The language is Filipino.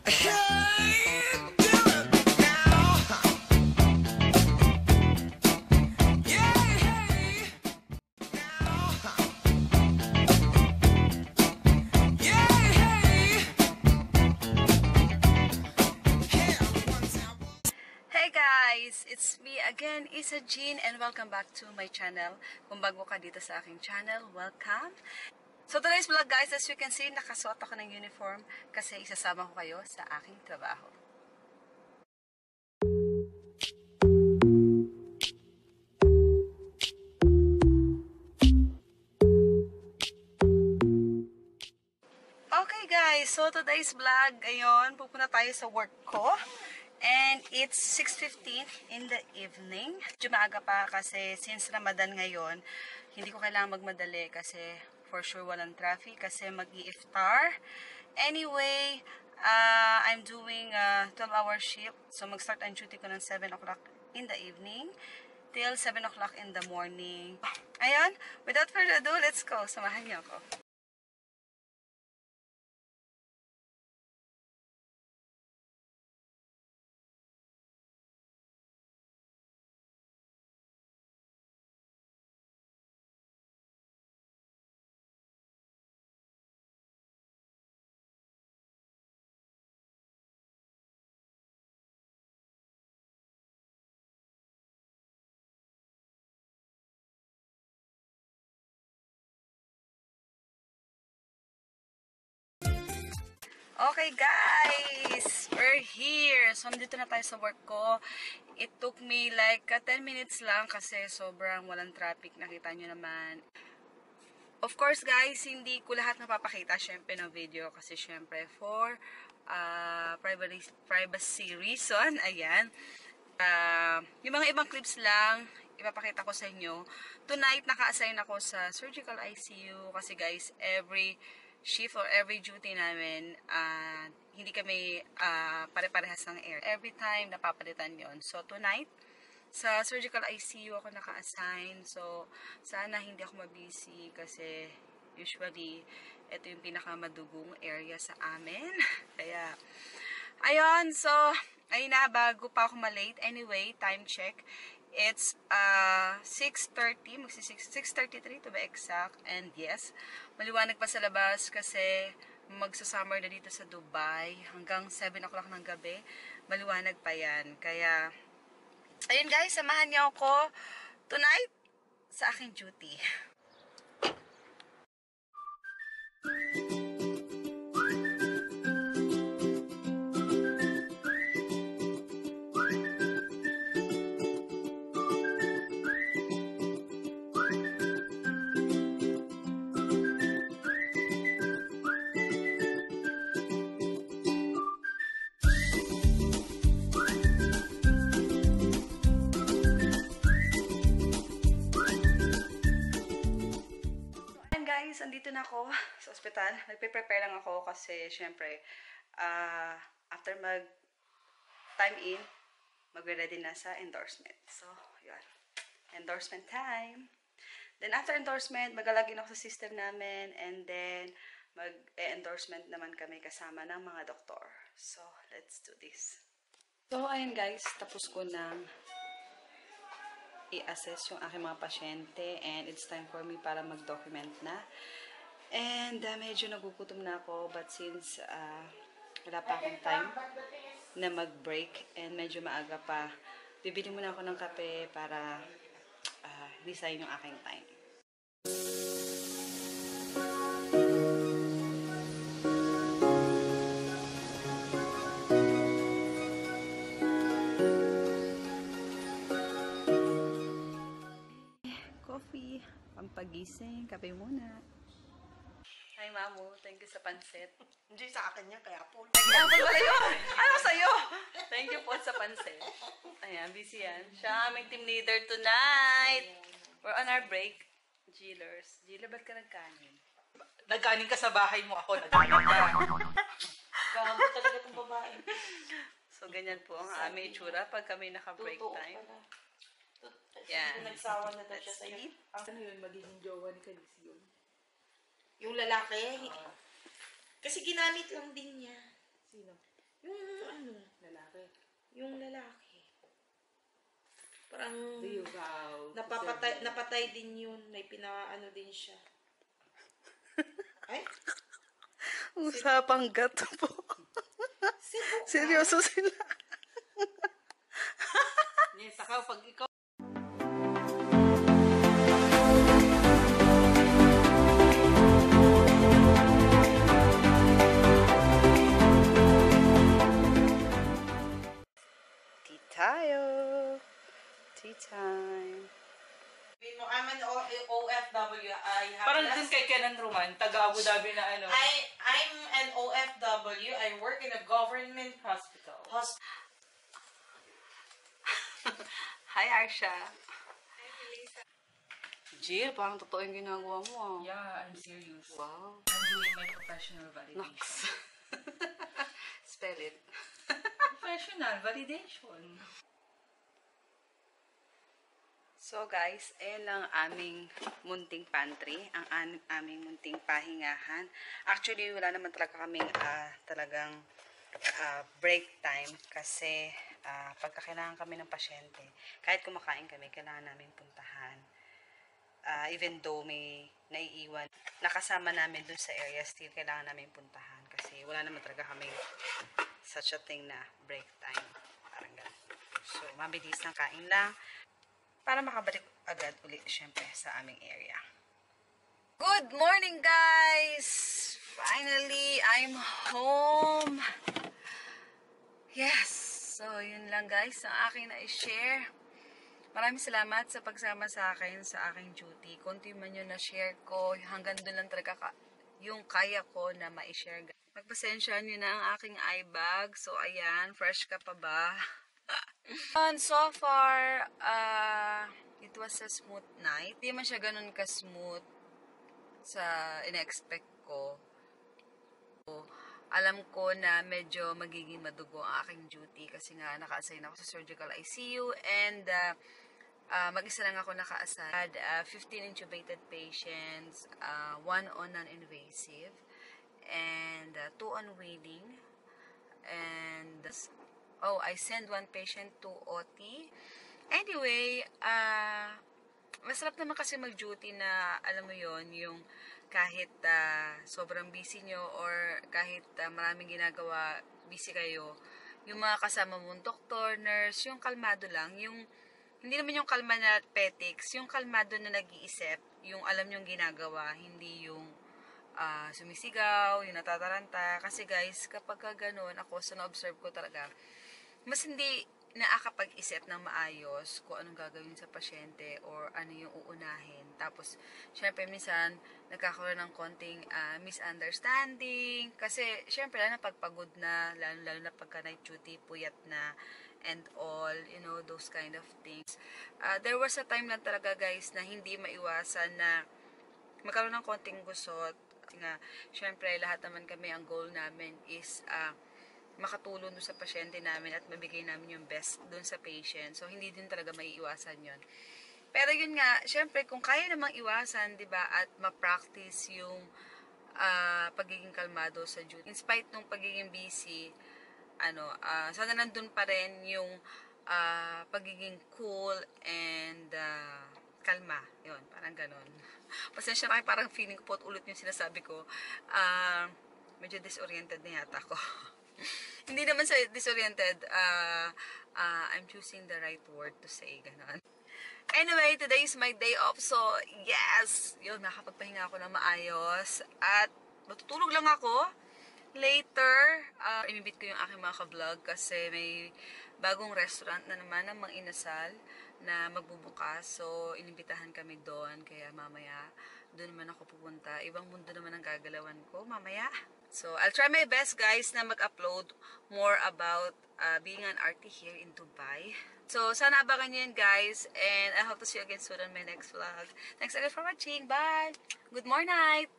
Hey guys! It's me again, Isa Jean, and welcome back to my channel. Kung bago ka dito sa aking channel, welcome! So today's vlog guys, as you can see, nakasuot ako ng uniform kasi isasama ko kayo sa aking trabaho. Okay guys, so today's vlog, ayun, pupunta tayo sa work ko. And it's 6:15 in the evening. Medyo maaga pa kasi since Ramadan ngayon, hindi ko kailangan magmadali kasi for sure walang traffic kasi mag-i-iftar. Anyway, I'm doing a 12-hour shift. So mag-start ang duty ko ng 7 o'clock in the evening till 7 o'clock in the morning. Ayun, without further ado, let's go. Samahan niyo ako. Okay guys, we're here. So nandito na tayo sa work ko. It took me like 10 minutes lang kasi sobrang walang traffic. Nakita nyo naman. Of course guys, hindi ko lahat napapakita syempre ng video kasi syempre for privacy reason. Ayan. Yung mga ibang clips lang ipapakita ko sa inyo. Tonight naka-assign ako sa surgical ICU kasi guys, every shift or every duty namin, hindi kami pare-parehas ng air. Every time napapalitan yon. So tonight, sa surgical ICU ako naka-assign. So sana hindi ako mabisi kasi usually ito yung pinakamadugong area sa amin. Kaya ayun, so ayun na, bago pa ako malate. Anyway, time check. It's 6:30, 6:33 to be exact. And yes, maliwanag pa sa labas kasi magsa-summer na dito sa Dubai. Hanggang 7 o'clock ng gabi, maliwanag pa yan. Kaya, ayun guys, samahan niyo ako tonight sa aking duty. Guys, andito na ako sa ospital. Nagpe-prepare lang ako kasi syempre after time in, magre-ready na sa endorsement. So, yun. Endorsement time. Then after endorsement, magalagin ako sa system namin and then mag-endorsement naman kami kasama ng mga doktor. So, let's do this. So, ayun guys, tapos ko nang i-assess yung aking mga pasyente and it's time for me para mag-document na. And medyo nagugutom na ako but since wala pa akong time na mag-break and medyo maaga pa, bibili muna ako ng kape para design yung aking time. Pampagising, kape muna. Hi, Mamu. Thank you sa pansit. Hindi sa akin niya, kaya po. Nag-apple pala yun! Ano sa'yo? Thank you po sa pansit. Ayan, busy yan. Siya aming team leader tonight. We're on our break. Jillers. Jiller, ba't ka nagkanin? Nagkanin ka sa bahay mo, ako nagkanin ka. Gago talaga itong babae. So, ganyan po ang aming itsura pag kami naka-break time. Yan. Nagsawa na siya sa'yo. Ano yun, magiging jowa ni Khaleesi yun? Yung lalaki, kasi ginamit lang din niya. Sino? Yung ano, Lalaki. yung lalaki. Parang Do you vow? napatay din yun. May pinaano din siya. Ay, Usapang gato po. Cebu. Seryoso sila. Yes, saka pag ikaw Tea tayo. Tea time. Sabihin mo, I'm an OFW. parang dun kay Kenan Roman, taga Abu Dhabi na ano. I'm an OFW. I work in a government Hospital. Hi, Arsha. Jill, parang totoo yung ginagawa mo. Ah. Yeah, I'm serious. Wow. I'm doing my professional validation. Naks. Spell it. Professional validation. So guys, ayan lang aming munting pantry, ang aming munting pahingahan. Actually, wala naman talaga kaming talagang break time kasi pagka kailangan kami ng pasyente, kahit kumakain kami, kailangan namin puntahan. Even though may naiiwan, nakasama namin dun sa area, still kailangan namin puntahan kasi wala naman talaga kaming such a thing na break time. Parang ganun. So, mabilis ng kain lang para makabalik agad ulit syempre sa aming area. Good morning guys! Finally, I'm home! Yes! So, yun lang guys ang akin na i-share. Maraming salamat sa pagsama sa akin sa aking duty. Konti man yun na-share ko. Hanggang doon lang talaga yung kaya ko na ma-share. Magpasensya nyo na ang aking eye bag. So, ayan. Fresh ka pa ba? And so far, it was a smooth night. Hindi man siya ganun ka-smooth sa in-expect ko. So, alam ko na medyo magiging madugo ang aking duty kasi nga naka-assign ako sa surgical ICU and mag-isa lang ako naka-assign. I had 15 intubated patients, 1 on non-invasive and 2 on waiting. And I sent 1 patient to OT. Anyway, masarap naman kasi mag-duty na, alam mo yon yung kahit sobrang busy nyo or kahit maraming ginagawa, busy kayo, yung mga kasama mong doktor, nurse, yung kalmado lang, yung hindi naman yung kalma na petics, yung kalmado na nag-iisip, yung alam yung ginagawa, hindi yung sumisigaw, yung natataranta. Kasi guys, kapag ganun, ako sa na-observe ko talaga, mas hindi nakakapag-isip ng maayos kung anong gagawin sa pasyente or ano yung uunahin. Tapos, syempre, minsan, nagkakaroon ng konting misunderstanding. Kasi, syempre, lalo na pagpagod na, lalo na pagka night duty, puyat na, and all, you know, those kind of things. There was a time lang talaga, guys, na hindi maiwasan na magkaroon ng konting gusot. Kasi nga, syempre, lahat naman kami, ang goal namin is makatulong dun sa pasyente namin at mabigay namin yung best dun sa patient. So, hindi din talaga maiiwasan yon. Pero yun nga, syempre, kung kaya namang iwasan, di ba, at ma-practice yung pagiging kalmado sa duty. In spite nung pagiging busy, sana nandun pa rin yung pagiging cool and kalma. Yun, parang ganun. Pasensya na kayo, parang feeling ko po ulit yung sinasabi ko. Medyo disoriented na yata ako. Hindi naman sa disoriented, I'm choosing the right word to say, ganon. Anyway, today is my day off, so yes, yun, nakapagpahinga ako ng maayos, at matutulog lang ako. Later, imibit ko yung aking mga ka-vlog kasi may bagong restaurant na naman ng Mang Inasal na magbubukas, so inimbitahan kami doon, kaya mamaya doon naman ako pupunta. Ibang mundo naman ang gagalawan ko mamaya. So, I'll try my best, guys, na mag-upload more about being an RT here in Dubai. So, sana abangan nyo yun, guys. And I hope to see you again soon on my next vlog. Thanks again for watching. Bye! Good morning!